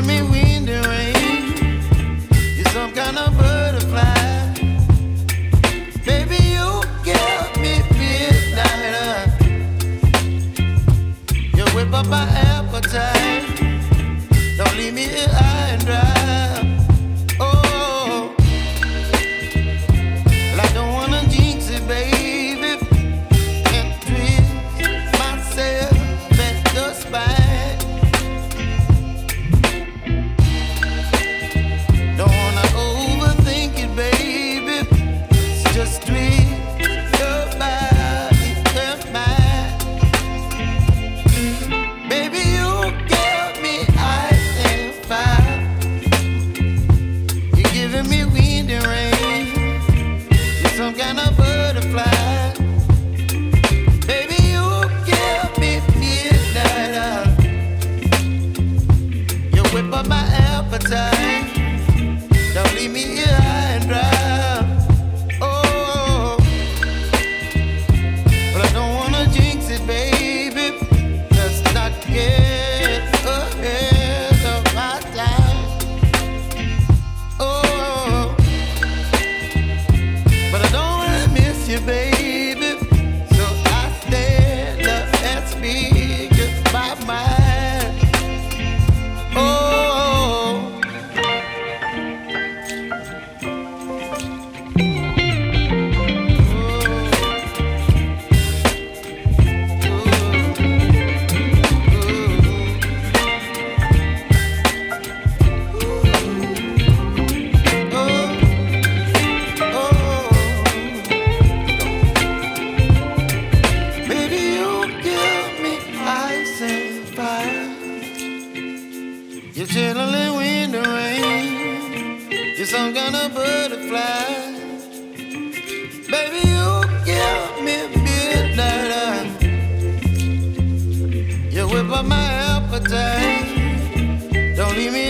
giving me wind and rain. You're some kind of butterfly. Baby, you give me midnight. You whip up my appetite. Don't leave me here high and dry. Oh, well, I don't wanna jinx it, baby, and twist myself at the spine. Don't wanna overthink it, baby. It's just twist your body and mine. Baby, you give me ice and fire. You're giving me wind and rain. You're some kind of butterfly. Baby, you give me midnight. You whip up my appetite. Don't leave me here high and dry. Oh, but I don't wanna jinx it, baby. Let's not get ahead of my time. Oh, but I don't wanna miss you, baby. So I stand up and speak my mind. Oh. Baby, you give me ice and fire. You're chilling wind and rain. You're some kind of butterfly. Baby, you give me midnight. You whip up my appetite. Don't leave me